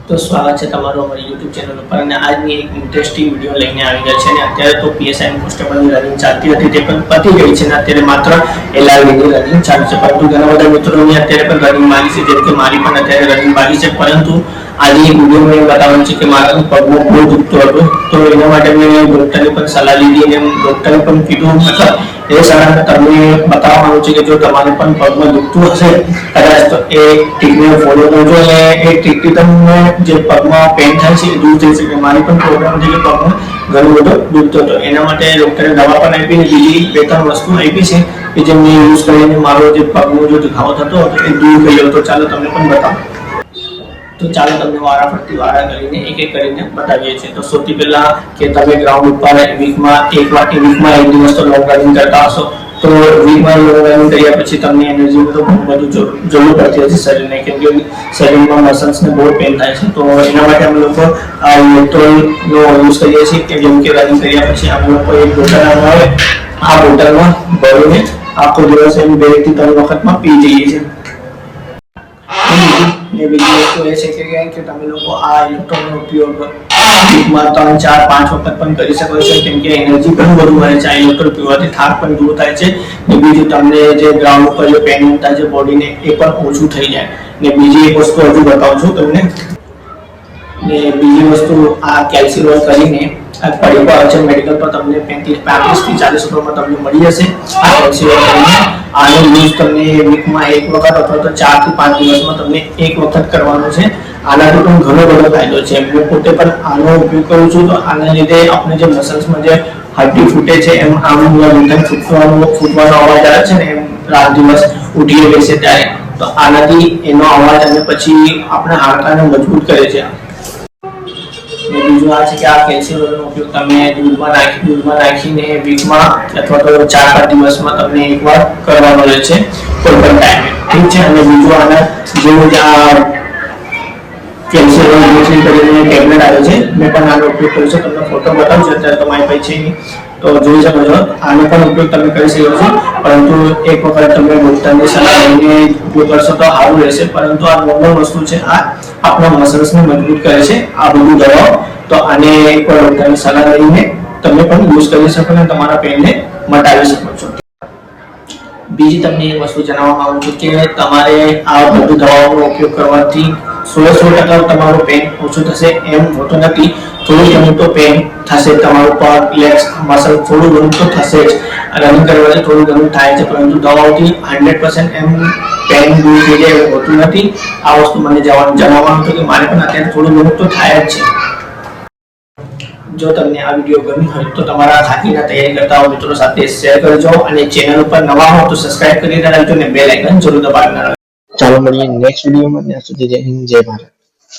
तो स्वागत है તમારું અમારી YouTube ચેનલ ઉપર અને આજની એક ઇન્ટરેસ્ટિંગ વિડિયો લઈને આવી ગયા છે અને અત્યારે તો PSI કોન્સ્ટેબલની રનિંગ ચાલતી હતી તે પણ પતી ગઈ છે અને અત્યારે માત્ર LRB ની રનિંગ ચાલુ છે પરંતુ ઘણા બધા મિત્રોની અત્યારે પણ રનિંગ મારી છે જેમ કે મારી પણ અત્યારે રનિંગ મારી છે પરંતુ આજે એક વિડિયો મેં બતાવવાનું છે કે મારા પગમાં બહુ દુખતો હતો તો એના માટે મેં ડોક્ટરની પણ સલાહ લીધી અને ડોક્ટરે પણ કીધું મતલબ એ સલાહ તમને બતાવવાનું છે કે જો તમારે પણ પગમાં દુખતું હશે કદાચ તો એ ટ્રીટમેન્ટ ફોલો કરજો અને એ ટ્રીટમેન્ટ તમને જે પગમાં પેન થાય છે એ દૂર થઈ શકે મારી પણ પ્રોબ્લેમ હતી કે પગમાં ઘણો બધો દુખતો હતો એના માટે ડોક્ટરે દવા પણ આપી અને બીજી બે ત્રણ વસ્તુ આપી છે કે જે મેં યુઝ કરીને મારો જે પગનો જો દુખાવો થતો હતો એ દૂર થઈ ગયો તો ચાલો તમને પણ બતાવું तो ચાલો તમને વારાફરતી વારા કરીને એક એક કરીને બતાવીએ છીએ તો સૌથી પહેલા કે તમે ગ્રાઉન્ડ ઉપર વીકમાં એક દિવસ તો લોંગ રનિંગ કરતા હશો તો વીકમાં લોંગ રનિંગ કર્યા પછી તમને એનર્જી તો ઘણું બધું જરૂર પડતી હશે શરીરને કેમ કે શરીરમાં મસલ્સને બહુ પેન થાય છે તો એના માટે અમે લોકો ઇલેક્ટ્રોલનો યુઝ કરીએ છીએ કે જેમ કે રનિંગ કર્યા પછી અમે લોકો એક બોટલ આવે આ બોટલમાં ભરીને આખો દિવસ એમ 2 થી 3 વખતમાં પી જઈએ છીએ ये बीजी वस्तु ऐसे कि તમે લોકો આ ઇલેક્ટ્રોનનો ઉપયોગ વીકમાં 3 4 5 વખત પણ કરી શકો છો કેમ કે એનર્જી પણ વધુ મળે છે આ ઇલેક્ટ્રોન પીવાથી થાક પણ દૂર થાય છે ને બીજું તમને જે ગ્રાઉન્ડ ઉપર જે પેન થાય છે બોડીને એ પણ ઓછું થઈ જાય ને બીજી એક વસ્તુ હજુ બતાવું છું તમને ને બીજી વસ્તુ આ કેલ્સીરોલ કરીને આ પડીકો આવે છે મેડિકલ પર તમને 35 થી 40 રૂપિયામાં તમને મળી જશે આ કેલ્સીરોલ કરીને આનો યુઝ તમને વીકમાં એક વખત અથવા તો 4 થી 5 દિવસમાં તમને એક વખત કરવાનો છે આનાથી પણ ઘણો બધો ફાયદો છે હું પોતે પણ આનો ઉપયોગ કરું છું તો આના લીધે આપણે જે મસલ્સમાં જે હડ્ડી ફૂટે છે એમ આમ ઊંધા ફૂટવાનો અવાજ આવે છે ને એમ રાત દિવસ ઉઠીએ બેસે ત્યારે તો આનાથી એનો અવાજ અને પછી આપણા હાડકાને મજબૂત કરે છે બીજું આ છે કે આ કેલ્સીરોલનો ઉપયોગ તમે દૂધમાં નાખીને વીકમાં અથવા તો 4-5 દિવસમાં તમને એકવાર કરવાનો રહે છે કોઈ પણ ટાઈમે ઠીક છે અને બીજું આના જેવું આ કેલ્સીરોલ ગ્લિસરીન કરીને ટેબ્લેટ આવે છે મેં પણ આનો ઉપયોગ કર્યો છે તમને ફોટો બતાવું છું અત્યારે તો મારી પાસે છે નહીં તો જોઈ શકો છો આનો પણ ઉપયોગ તમે કરી શકો છો પરંતુ એક વખત તમે ડોક્ટરની સલાહ લઈને ઉપયોગ કરશો તો સારું રહેશે પરંતુ આ નોર્મલ વસ્તુ છે આ આપણા મસલ્સને મજબૂત કરે છે આ બધું દવાઓ તો આને એકવાર ડોક્ટરની સલાહ લઈને તમે પણ યુઝ કરી શકો અને તમારા પેનને મટાવી શકો છો બીજી તમને એક વસ્તુ જણાવવા માંગુ છું કે તમારે આ બધું દવાઓનો ઉપયોગ કરવાથી 100% તમારું પેન ઓછું થશે એમ હોતું નથી થોડું ઘણું તો પેન થશે તમારું પગ લેગ્સ મસલ થોડું ઘણું તો થશે જ રનિંગ કરવાથી થોડું ઘણું થાય છે પરંતુ દવાઓથી 100% એમ પેન દૂર થઈ જાય એવું હોતું નથી આ વસ્તુ મને જણાવવાનું હતું કે મારે પણ અત્યારે થોડું ઘણું તો થાય જ છે જો તમને આ વિડિયો ગમ્યો હોય તો તમારા સાથીના તૈયારી કરતા મિત્રો સાથે શેર કરજો અને ચેનલ ઉપર નવા હો તો સબસ્ક્રાઇબ કરી રાખજો અને બેલ આઇકન જરૂર દબાવજો ચાલો મળીએ નેક્સ્ટ વિડિયોમાં ત્યાં સુધી જય હિન્દ જય ભારત